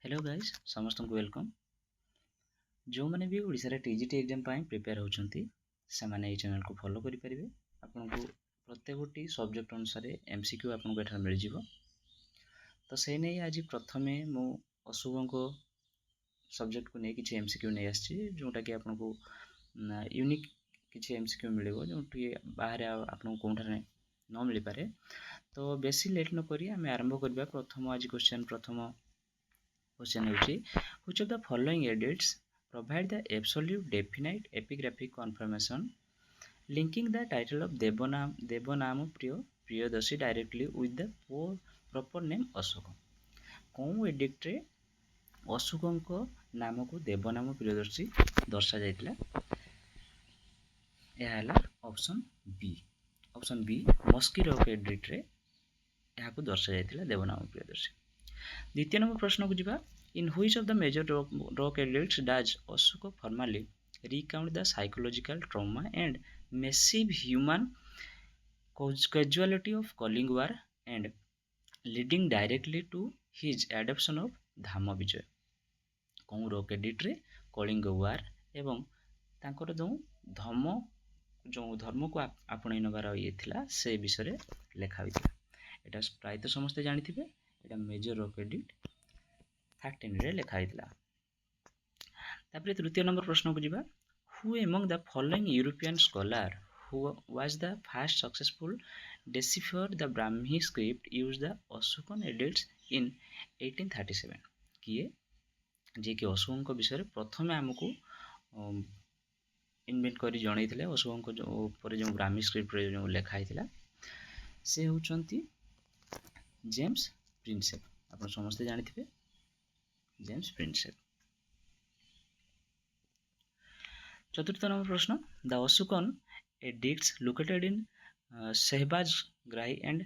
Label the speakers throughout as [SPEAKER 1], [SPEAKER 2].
[SPEAKER 1] Hello guys समस्त को welcome. जो मैंने भी ओडिशा रे टीजीटी एग्जाम पाई प्रिपेयर होचंती से माने ए चैनल को फॉलो करि परिबे। आपनको प्रत्येकटी सब्जेक्ट अनुसार एमसीक्यू आपनको एठा मिल जिवो। तो से नै आज प्रथमे मु अशुभं को सब्जेक्ट को नै किछि एमसीक्यू नै आछि जोटा कि आपनको यूनिक किछि एमसीक्यू मिलिबो जोटी बाहर आपनको कोनठारे न मिलि पारे। तो बेसी लेट न करी हम आरंभ करबा। प्रथम आज प्रथम क्वेश्चन होची which of the following edits provide the absolute definite epigraphic confirmation linking the title of Devanam Priyadasi directly with the proper name Ashoka। कौन एडिक्ट रे अशोक नाम को देवनाम प्रियदर्शी दर्शा जाइतिला। यह है option B Maski rock edict रे यह को दर्शा जाइतिला देवनाम प्रियदर्शी। द्वितीय नंबर प्रश्न को जीवा in which of the major rock edicts does Ashoka formally recount the psychological trauma and massive human casualty of calling war and leading directly to his adoption of धाम विजय। कौन rock edict रे कलिंग वार एवं तांकर जो धर्म को आपणे नबार ये थिला से विषय लेखा होइतिला। एटा प्रायतः समस्त जानिथिबे एटा मेजर रॉक एडिक्ट 13 रे लेखा होइतिला। तापरे तृतीय नंबर प्रश्न को जीवा who among the following European scholar who was the first successful decipher the Brahmi script use the Ashokan edicts in 1837। किए जे कि अशोक विषय प्रथमे आमको इन्वेंट करी जणैथिले अशोक जो ऊपर जो ब्राह्मी स्क्रिप्ट रे जो लेखा होइतिला से होचंती जेम्स प्रिंसेप। आपण समस्त जानिथिबे जेम्स प्रिंसेप। चतुर्थ नंबर प्रश्न the Ashokan edicts located in Shahbaz Garhi and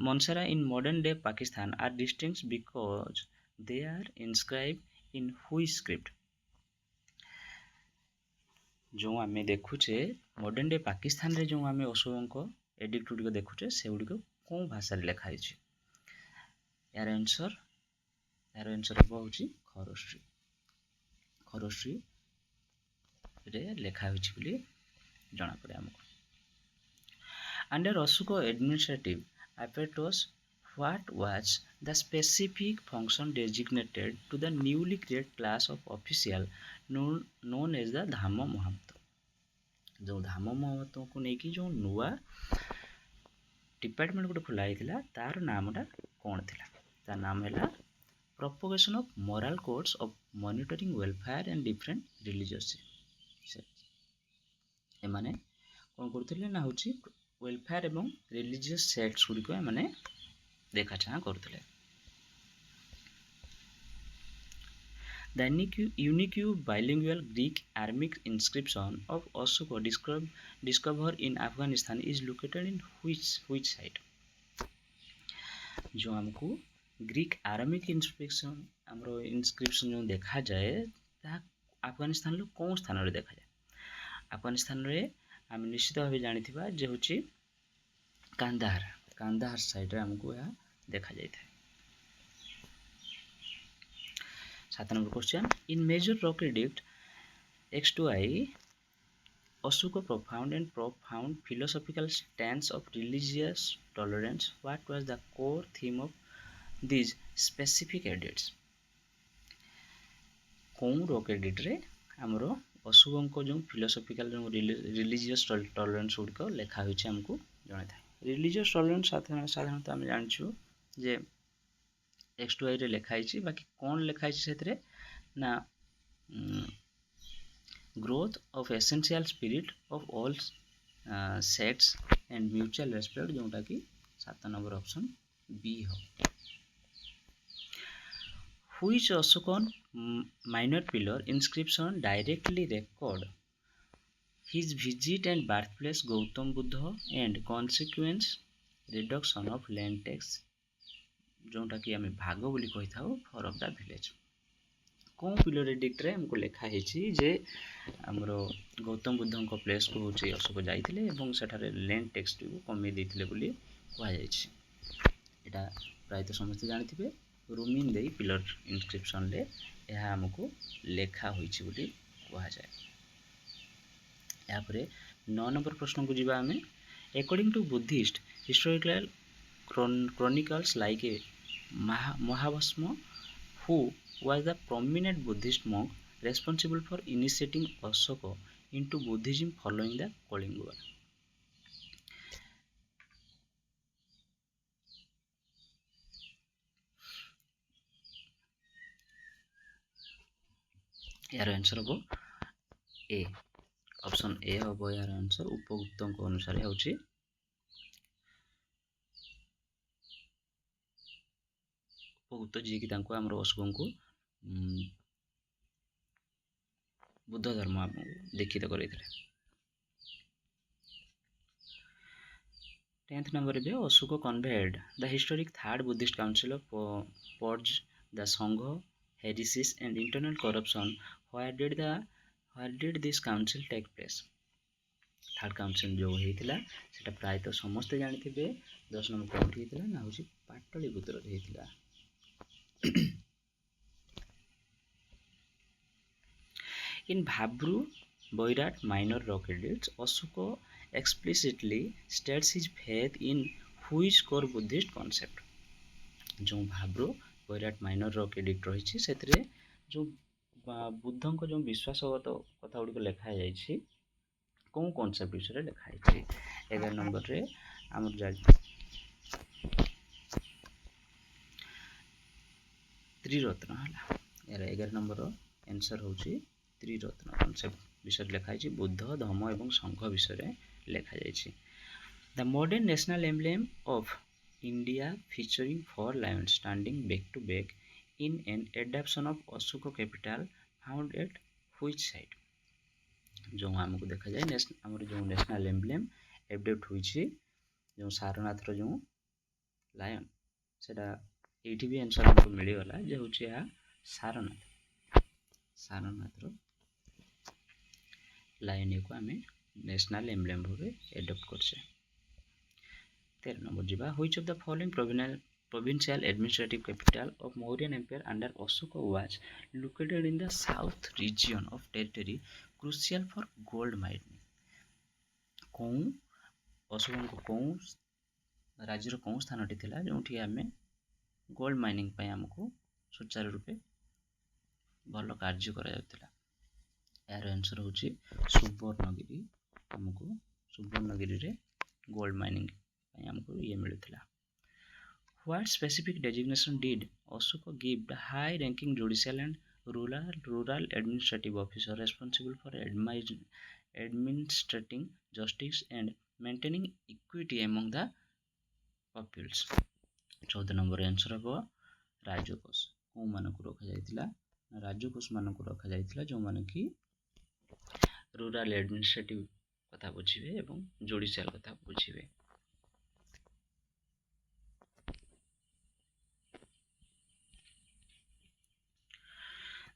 [SPEAKER 1] Mansehra in modern day Pakistan are distinct because they are inscribed in which script. जो आम देखुचे मॉडर्न डे पाकिस्तान रे जो आम अशोक एडिक्ट गुड़िक देखुचे से गुड़िक कौन भाषा लिखाई। यार आंसर हम खरोश्री रे लेखा होली जना पड़े आमको। Under Ashok administrative apparatus what was the specific function designated to the newly created class of official known as the धाम महंत। जो धाम महंत को लेकिन जो नुआ डिपार्टमेंट गोटे खोला होता तार नामटा कौन थिला। तार नाम है propagation of moral codes of monitoring welfare and different religious. एमाने कौन करथिले ना होची वेलफेयर एवं रिलीजियस सेक्ट्स गुड़िक एमाने देखा चाह करथिले। The unique bilingual Greek Aramaic inscription of Ashoka discovered in Afghanistan is located in which site। जो हमको ग्रीक आरामिक इंस्क्रिप्शन जो देखा जाए ता अफगानिस्तान लो कौन स्थान रे देखा जाए। अफगानिस्तान रे हम निश्चित भाव जानिथिबा जे होची कांदाहार साइड रे हमको यह देखा जाए। 7 number question in major rock edict X2I Ashoka profound philosophical stance of religious tolerance what was the core theme of these specific edicts। कौन रॉक एडिक्ट रे हमरो अशोक जो फिलोसॉफिकल जो रिलीजियस टॉलरेंस गुड़िक लेखा होइछे हमको जणा था। रिलीजियस टॉलरेंस साधारणतः हम जानछु जे X2I रे लेखा होइछे बाकी कौन लेखा होइछे सेतरे ना growth of essential spirit of all sects and mutual respect जोटा कि 7 नंबर ऑप्शन बी हो। Which Ashokan minor pillar inscription directly record his visit and birthplace Gautam Buddha and consequence reduction of land tax जोटा कि आम भाग बोली कही था फॉर ऑफ द विलेज। कौन पिलर एडिक्ट रे हमको लेखा है जे आमर गौतम बुद्ध को प्लेस को होचे अशोक जाइथिले एवं सेठारे लैंड टैक्स को कमी देथिले बोली कहा जायछि। एटा प्रायतः समस्त जानिथिबे रुमिन दे पिलर इनस्क्रिप्शन रे यह आमको लेखा होइछि बोली कहा जाए। यापर 9 नंबर प्रश्न को जीवा आमे। According to Buddhist historical chronicles like a Mahavasma, who was the prominent Buddhist monk responsible for initiating Ashoka into Buddhism following the Kalinga War। यार आंसर हम ए, ऑप्शन ए हम यार आंसर उपयुक्त अनुसार होची उपयुक्त जी कि तांको हमर अशोक को बुद्ध धर्म दीक्षित करैथिले। 10th number रे Ashok convened the historic third Buddhist council of purge the Sangha heresies and internal corruption। where did this council take place? Third council जो होता है प्रायतः समस्ते जानी 10 नंबर कौन होता ना हूँ पाटलिपुत्र होता। In Bhabru Boirat minor rock edicts, Ashoka explicitly states his faith in which core Buddhist concept? जो भाब्रो बैराट माइनर रॉक एडिक्ट रही से जो बुद्धों को जो विश्वासगत कथा गुड़िक लिखा जाइए कौन कॉन्सेप्ट विषय लिखाई 11 नंबर रे आमर जा त्रिरत्न है यार 11 नंबर आंसर होची त्रिरत्न कॉन्सेप्ट विषय लिखाई बुद्ध धम्म एवं संघ विषय लिखा जाइए। The modern national emblem of India featuring 4 lions standing back to back in an adaptation of Ashoka capital found at which site? जो हमको देखा जाए आमर जो नेशनल एम्ब्लेम एपडेट हुई जो सारनाथ रो जो लायन सेटा एठी भी आंसर हमको मिलगला जे होची आ सारनाथ रो लायन को आमे नेशनल एम्ब्लेम भाबे एडॉप्ट करछे। 13 नंबर जीवा which of the following provincial administrative capital of Mauryan Empire under Ashoka was located in the south region of territory crucial for gold mining? कौन अशोक को कौन राज्यर कौन स्थानटी थिला जोठी आमे गोल्ड माइनिंग पे हमको सुचारू रूपे भल कार्य करा जाउतिला। यार आंसर होची सुवर्णगिरी। हमको सुवर्णगिरी रे गोल्ड माइनिंग पे हमको ये मिलुतिला। What specific designation did Ashoka give the high-ranking judicial and rural administrative officer responsible for administrating justice and maintaining equity among the populace? 14 number answer हम राजकोष। कौ मान को रखा जाइतिला राजकोष मान को रखा जाइतिला जो मान की रूरल एडमिनिस्ट्रेटिव कथा बुझिबे एवं जुडिशियल कथा बुझिबे।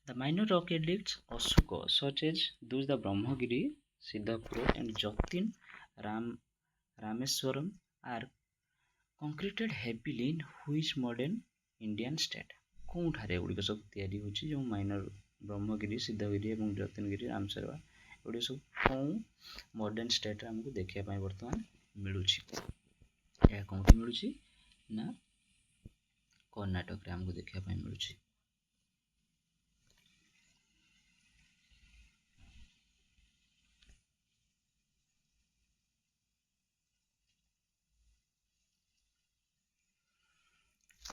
[SPEAKER 1] The minor rock edicts Ashoka such as those the Brahmagiri, Siddhapura and Jatin Rameswaram are concreted heavily in which modern Indian state? कौन ठारे गुड़िक सब तैयारी होची जो माइनर ब्रह्मगिरी सिद्धगिरी एवं जतिनगिरी रामसरवा गुड़ी सब कौन मॉडर्न स्टेट हमको देखिया पाए वर्तमान मिलुची या कौन मिलुची ना कर्नाटक रे हमको देखिया पाए मिलुची।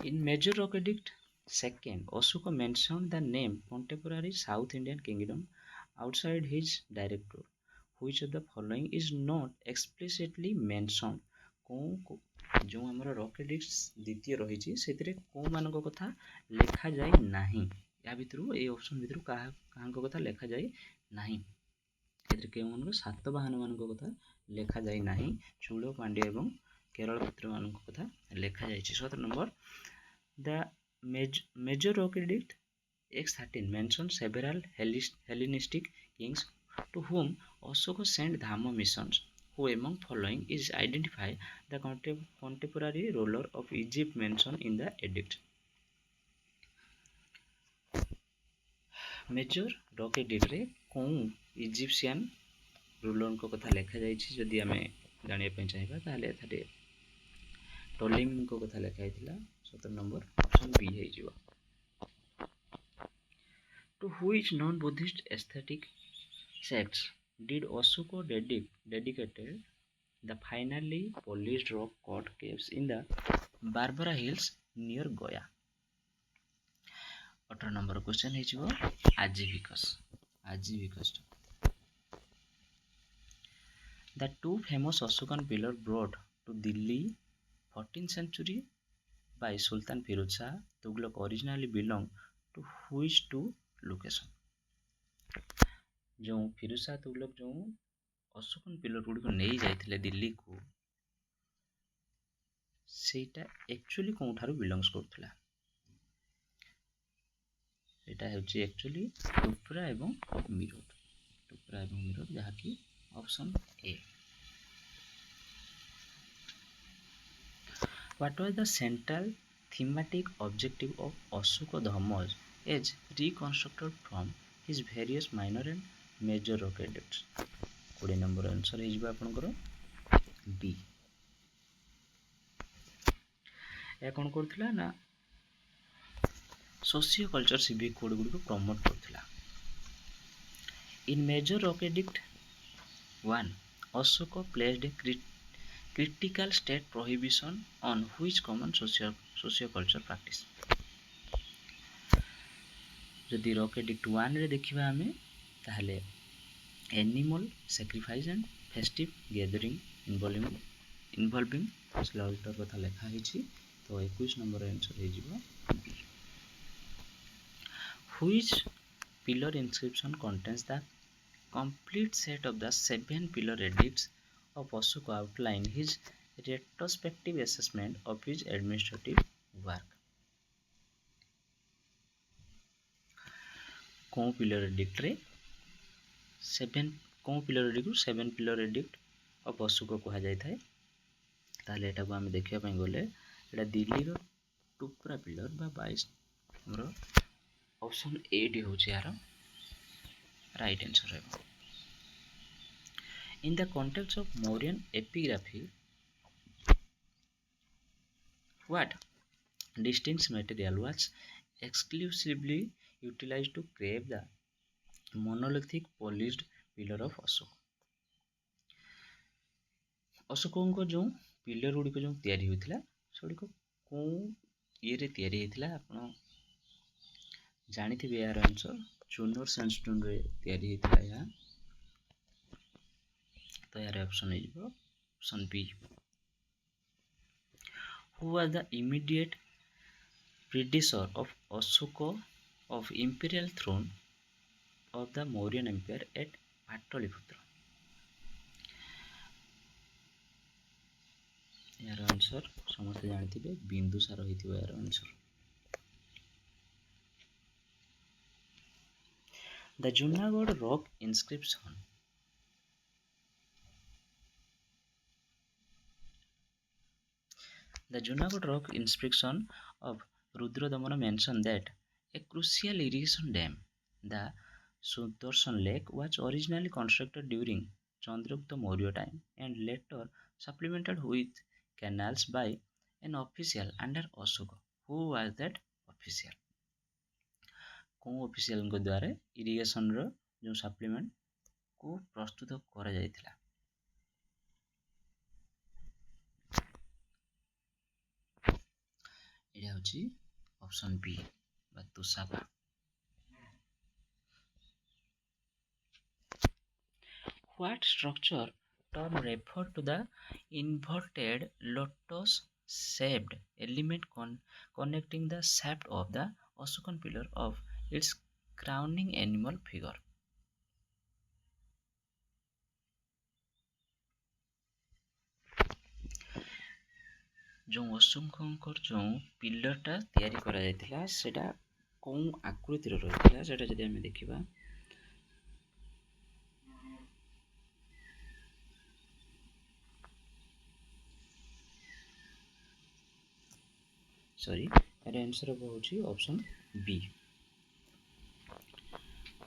[SPEAKER 1] In Major Rock Edict II, Ashoka mentioned the name contemporary South Indian kingdom outside his directorate. Which of the following is not explicitly mentioned? जो हमारा रॉक एडिक्ट द्वितीय रही से कौ मान कथा लिखा जाए नहीं या भितर ए ऑप्शन भितर कहाँ कथा लिखा जाए नहीं के सातवाहन मान कथा लिखा जाए नहीं चूड़ पांड्या एवं केरल पुत्र मान कथा लिखा जाए। 17 number The Major Rock Edict X13 mentions several Hellenistic kings to whom Ashoka sent Dhamma missions. Who among following is identify the contemporary ruler of Egypt mentioned in the edict? Major rock एडिट रे कौन Egyptian ruler को कथा लिखा जाइछि जदि आमे जानिया पे चाहिबा ताले एथारे टोलेमी को कथा लिखा हैतिला 17 नंबर ऑप्शन बी हे जिवो to which non Buddhist ascetic sects did Ashoka dedicated the finally polished rock cut caves in the Barbara Hills near Goa? 18 number question है आजीविकस The two famous Ashokan pillars brought to Delhi 14th century by Sultan Firuz Shah Tughlaq originally belonged to which two location? जो फिरोज शाह तुगलक जो Ashokan pillar गुड़िक नहीं जाइथिले दिल्ली को सेटा actually कोठारु belongs करथुला एटा हेउची actually टुपरा एवं मीरठ जहा कि option a what was the central thematic objective of Ashoka धर्मज as reconstructed from his various minor and major rock edicts 20 number answer हे जिबा आपनकर बी या कोन करथिला ना सोशियो कल्चर सिविक कोड गुडी को प्रमोट करथिला in major rock edict 1 Ashoka placed a critical state prohibition on which common socio culture practice जदि रॉक एडिक्ट 1 रे देखिबा हमें ताहले animal sacrifice and festive gathering involving slaughter कथा लिखा है तो 21 नंबर आंसर है जिवो which pillar inscription contains the complete set of the 7 pillar edicts of Ashoka outline his retrospective assessment of his administrative work कौन पिलर एडिक्ट रे 7 कौन pillar addict 7 pillar edict of Ashok कहा जाय थाए ताले एटा को हम देखिया पई गले एटा दिल्ली रो टुपरा पिलर बा 22 हमरो ऑप्शन ए डी हो यार राइट आंसर है in the context of Mauryan epigraphy what distinct material was exclusively utilized to carve the monolithic polished pillar of Ashoka Ashok जो पिलर गुड़िक जो तैयारी होता से कौ ये तैयारी होता आप जानी यार आंसर चूनर सैंडस्टोन रे तैयारी होता है तो यार ऑप्शन है option B who was the immediate predecessor of Ashoka of imperial throne of the Mauryan Empire at Pataliputra यार आंसर समस्त जानते बिंदुसार होइथिबो यार answer the Junagadh rock inscription The Junagadh rock inscription of Rudradamana mentioned that a crucial irrigation dam, the Sudarshan Lake, was originally constructed during Chandragupta Maurya time and later supplemented with canals by an official under Ashoka. Who was that official? कौन official को द्वारा irrigation रो जो supplement को प्रस्तुत करा जायतिला एटा होची ऑप्शन बी तुसापा What structure term refer to the inverted lotus shaped element connecting the shaft of the Ashokan pillar of its crowning animal figure जो अशोकंकर जो पिलरटा तैयारी करा जायतिला सेटा कोन आकृति रो रहितला सेटा जदि हम देखिबा सॉरी यार आंसर होची option B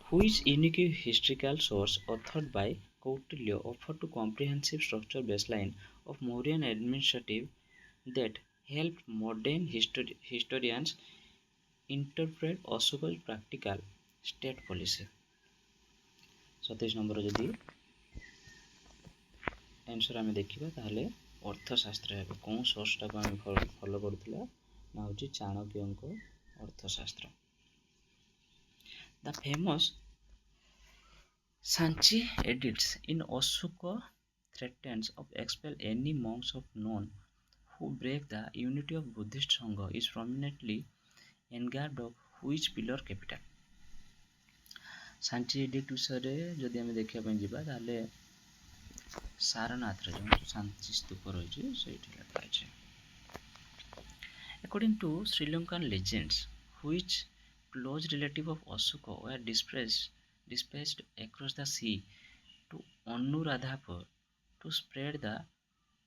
[SPEAKER 1] Which unique historical source authored by Kautilya offered a comprehensive structure baseline of Mauryan administrative that helped modern historians interpret Ashoka's practical state policy? 27 number जदि आंसर आम देखा ताहले अर्थशास्त्र है कौन सोर्सटा को आम फॉलो करूला ना हूँ चाणक्य अर्थशास्त्र. The famous Sanchi edicts in Ashoka threatens of expel any monks of known who break the unity of Buddhist Sangha is prominently engraved of which pillar capital? Sanchi addict विषय जदि आम देखा जावा ताहले सारनाथ जो शांति स्तूप रही है. According to Sri Lankan legends, which close relative of Ashoka were dispatched across the sea to Anuradhapur to spread the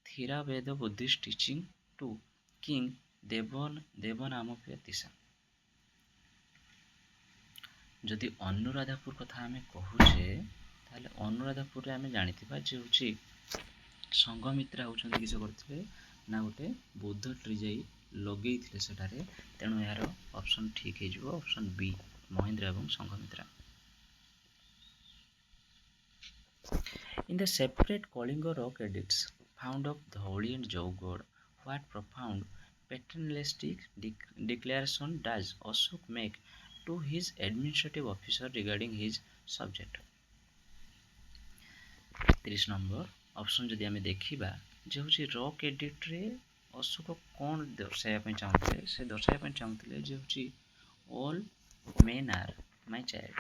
[SPEAKER 1] Theravada Buddhist teaching to King Devanamapatisa. जदि अनुराधापुर कथा आम कहूचे ताहले अनुराधापुर आम जानिथिबा जे होची संघमित्रा होचंती किस करथिले ना गोटे बौद्ध ट्री जाई लगेइथिले सेटारे तेणु यार ऑप्शन ठीक हे जिवो ऑप्शन बी महेंद्र एवं Sanghamitra. In the separate Kalinga rock edicts found of Dhauli and Jawgad, what profound paternalistic declaration does Ashok make to his administrative officer regarding his subject? 30 number option जदि आम देखा जे हूँ रॉक एडिक्ट रे अशोक कौन दर्शाइबा चाहूले से दर्शाइबा चाहूले जे हूँ all men are my child.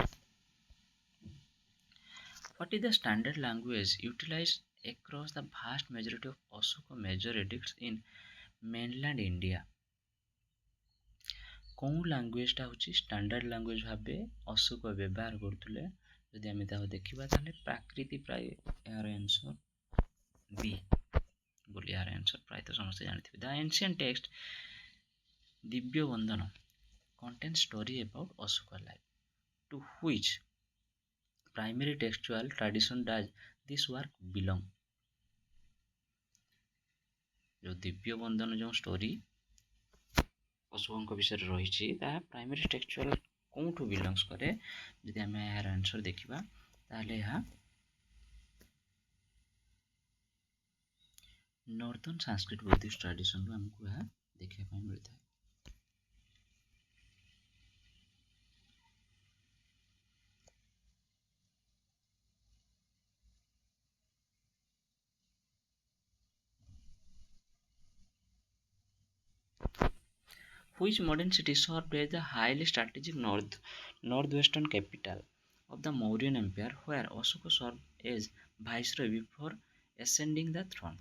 [SPEAKER 1] What is the standard language utilized across the vast majority of Ashoka major edicts in mainland India? कौन लैंग्वेजटा हूँ स्टैंडर्ड लैंग्वेज भाव अशोक व्यवहार करते जदि आम देखा ताहले प्राकृति प्राय यार आंसर बी बोली यार आंसर प्राय तो समस्त जानते. द एंशिएंट टेक्स्ट दिव्य वंदन contains story about Ashoka life. To which primary textual tradition does this work belong? जो दिव्य वंदन जो स्टोरी अशोक विषय रही प्राइमरी टेक्सचुअल कौटू बिलंग्स करे जदि आम यार आंसर देखा ताहले यह नॉर्थर्न संस्कृत बुद्धिस्ट ट्रेडिशन रू आमको यह देखा मिलता है. Which modern city served as the highly strategic northwestern capital of the Mauryan Empire, where Ashoka served as viceroy before ascending the throne?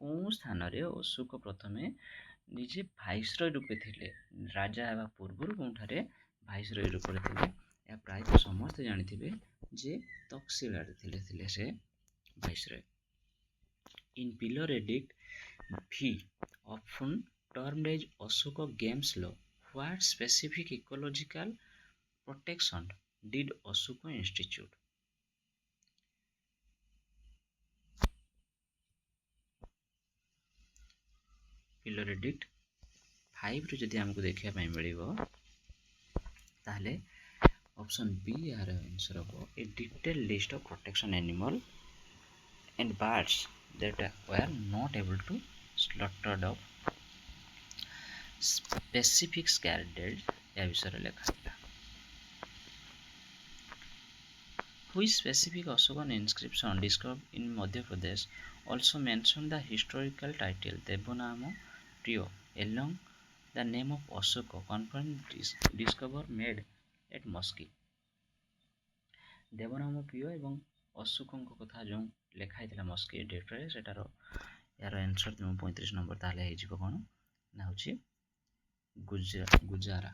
[SPEAKER 1] कौन स्थान रे अशोक प्रथमे निजे भाइसरय रूपे थिले राजा हेबा पूर्व कौठारे भाइसरय रूपे थिले या प्रायतः समस्त जानिथिबे जे तक्षशिला थिले से भाइसरय. In pillar edict V often termed as Ashoka Games Law, what specific ecological protection did Ashoka institute? Pillar edict 5 ରୁ ଯଦି ଆମକୁ ଦେଖିବା ପାଇଁ ମିଳିବ ତାହେଲେ ऑप्शन बी यार आंसर हो ए detail list of protection animal and birds that were not able to slaughtered of specific scared या विषय लिखा था. Which specific Ashokan inscription described in Madhya Pradesh also mentioned the historical title Devanama Trio along the name of Ashoka confirmed discover made at Mosque. देवनाम प्रिय एवं अशोक कथा जो लिखाई मस्की डेट्रे सेटार यार आंसर तुम 35 नंबर ताले कौन ना हूँ गुजारा.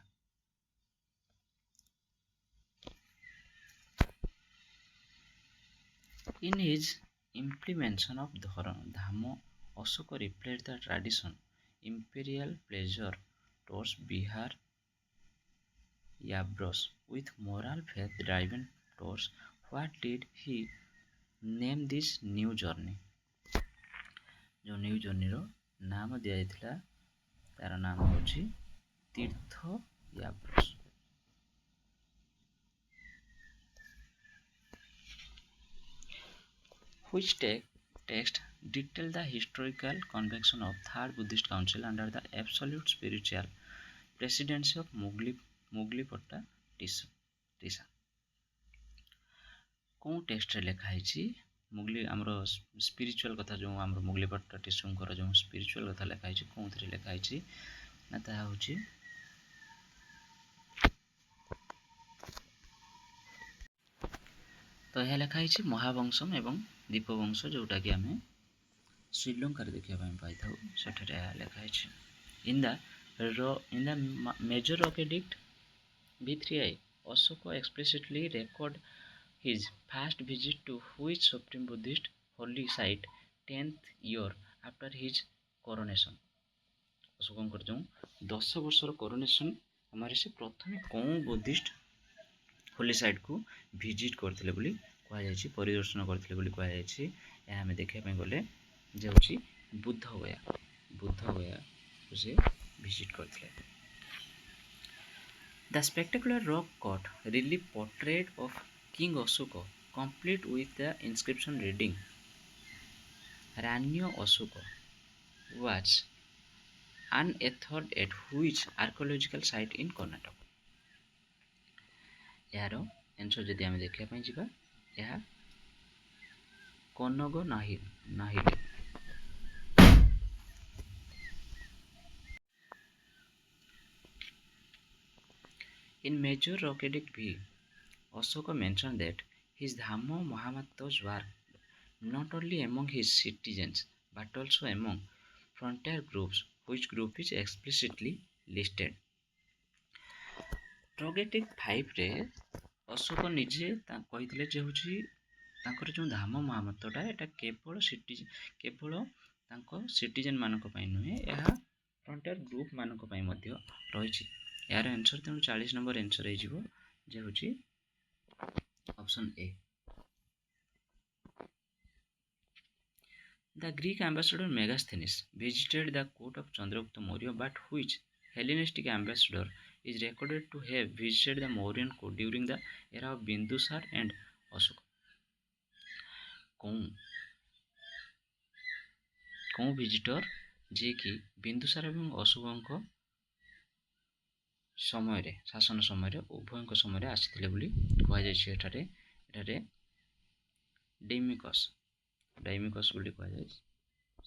[SPEAKER 1] In his implementation of Dhama, Ashoka reflects the tradition imperial pleasure towards Bihar Yabros with moral faith driven tours. What did he name this new journey? जो न्यू जर्नी रो नाम दिया जायतिला तार नाम होची तीर्थ याब्रस. Which text detail the historical convention of Third Buddhist Council under the absolute spiritual presidency of Muglipotta Tisa. कौन text रे लिखा है मुगली आमर स्पिरिचुअल कथा जो आमर मुगलीपट्ट टिशुंकर जो स्पिरिचुअल कथा लिखा है कौन थी लिखा है ना ता होची तो यह लिखा है महावंशम एवं दीपवंश जोटा कि आम श्रीलंका देखा पाई था सेठे लिखा है in the major rock edict V3I Ashoka explicitly record his first visit to which supreme Buddhist holy site 10th year after his coronation. अशोकंकर जो 10 वर्षर कोरोनेशन हमारे से प्रथम कौन बुद्धिस्ट होली साइट को विजिट करते बोली कहुई परिदर्शन करते बोली कहुई यह आम देखा गले जाऊँगी बुद्ध गया को से विजिट करते. The spectacular rock cut relief portrait of King Ashoka, complete with the inscription reading Ranyo Ashoka, was unearthed at which archaeological site in Karnataka. यार आंसर जदि आम देखा जावा यह कनग Nahil. In major rock edict V, Ashoka mentioned that his Dhamma Mahamatas were not only among his citizens but also among frontier groups, which group is explicitly listed. Rock-edict 5 रे अशोक निजे कही जे हूँ तांकर जो धाम महामतटा एटा केवल सिटीजन मानक पई नुहे यह फ्रंटियर ग्रुप मानक पई मध्य रही. यार आंसर तेणु 40 नंबर आंसर हो जे हूँ option A. The Greek ambassador Megasthenes visited the court of Chandragupta Maurya, but which Hellenistic ambassador is recorded to have visited the Mauryan court during the era of Bindusar and Ashoka? कौन visitor जे कि बिंदुसार एवं अशोक समय शासन समय उभय समय आसी कहुई डाइमिकस बोली कहुई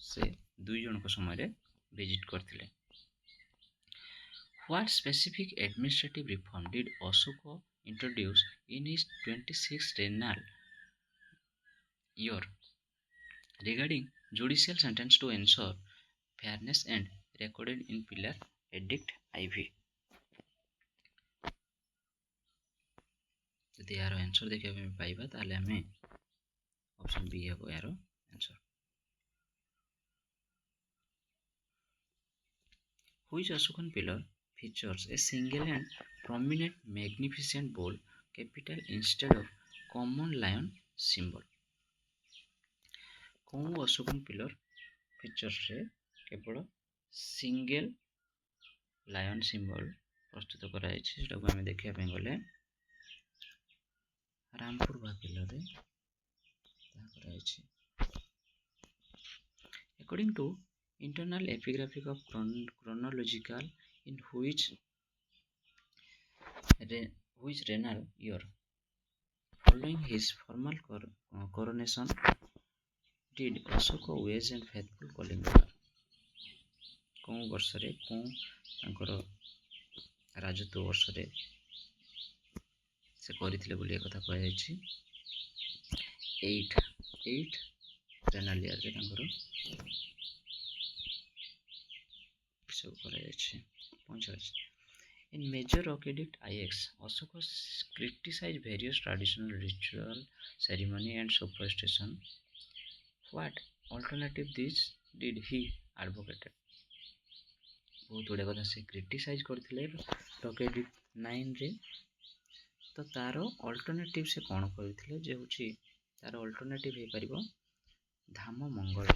[SPEAKER 1] से दुई जन समय विजिट करते. What specific administrative reform did Ashoka introduce in his 26th regnal year regarding judicial sentence to ensure fairness and recorded in Pillar Edict IV? यदि यार आंसर देखा पाइबा ताले हमें ऑप्शन बी है यार answer. Which Ashokan pillar features a single and prominent magnificent bull capital instead of common lion symbol? कौन Ashokan pillar features रे केवल सिंगल लायन सिंबल प्रस्तुत कराई सेटा को आम देखा गले रामपुर पिलर रे कराई. According to internal epigraphic of chronological in which regnal year following his formal coronation did Ashoka wage and faithful Kalinga war? कौन वर्ष रे कौन तांकर राजत्व वर्ष रे से करथिले बोली एक कथा कहै छी 8 रेनाल ईयर रे तांकर सब कराई छी 45. In major rock edict IX, Ashoka criticized various traditional ritual, ceremony and superstition. What alternative this did he advocated? बहुत गुड़े कथा से क्रिटिसाइज करथिले रॉक एडिट 9 रे। तो तार अल्टरनेटिव से कौन करथिले जे होची तार अल्टरनेटिव हे परिबो Dhamma Mangal.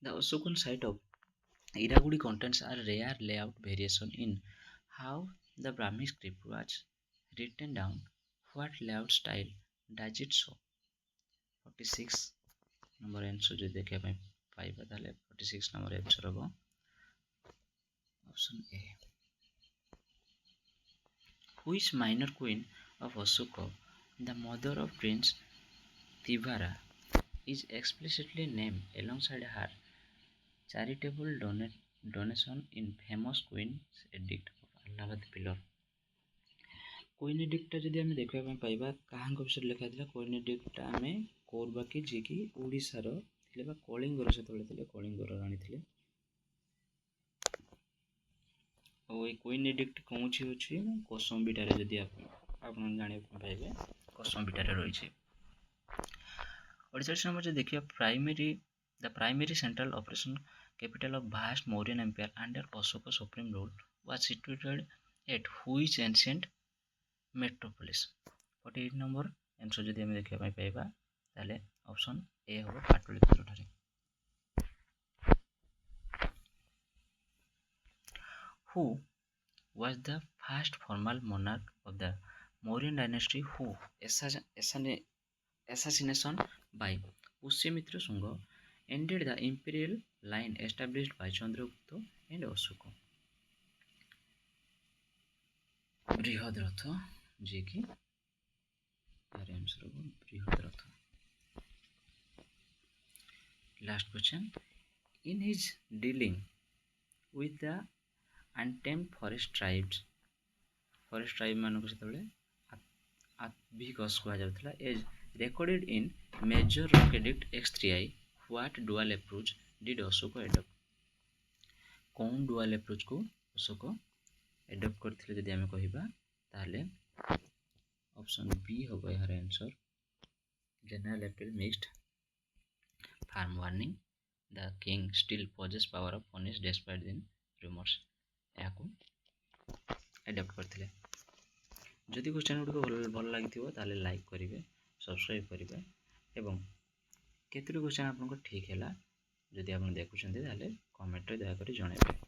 [SPEAKER 1] The Ashokan site of Iragudi contents are rare layout variation in how the Brahmi script was written down. What layout style does it show? 46 number answer जो देखिए पाइबा ताले 46 number answer होगा option A. Which minor queen of Ashoka, the mother of Prince Tivara, is explicitly named alongside her charitable donation in famous Queen's Edict of Allahabad Pillar? Queen एडिक्टा जदि आम देखा पाइबा कहाँ विषय लिखा था क्वीन एडिक्टा आम कौरबाकी जी की ओडिशार कलिंगर से कलिंगर राणी थे। और क्वीन एडिक्ट कौन अच्छी कोसंबीटार जदि आप जाना पाइबे कोसंबीटार रही। 48 नंबर जो देखिए the primary central operation capital of vast Mauryan empire under Ashoka supreme rule was situated at which ancient metropolis. 48 number answer जदि हम देखा पाइबा ताले ऑप्शन ए हो पाटलिपुत्र ठारे। Who was the first formal monarch of the Mauryan dynasty who assassination by Pushyamitra Shunga ended the imperial line established by Chandragupta and Ashoka? Brihadratha जी की answer होगा Brihadratha. Last question in his dealing with the untamed forest tribes मानक से Abhigos कुहा as recorded in major rock edict X3I, what dual approach did Ashoka adopt? कौन dual approach को Ashok adapt करथिले जदि आमे कहिबा ताले ऑप्शन बी होबो यार answer general appeal mixed form warning the king still possess power of punish despite the remorse याको adopt करथिले। जदि क्वेश्चन गुड भल लगी ताले लाइक करेंगे सब्सक्राइब करेंगे एवं केतुरी क्वेश्चन आपको ठीक है जदि आप देखुं कमेंट दयाकोरी जनइबे।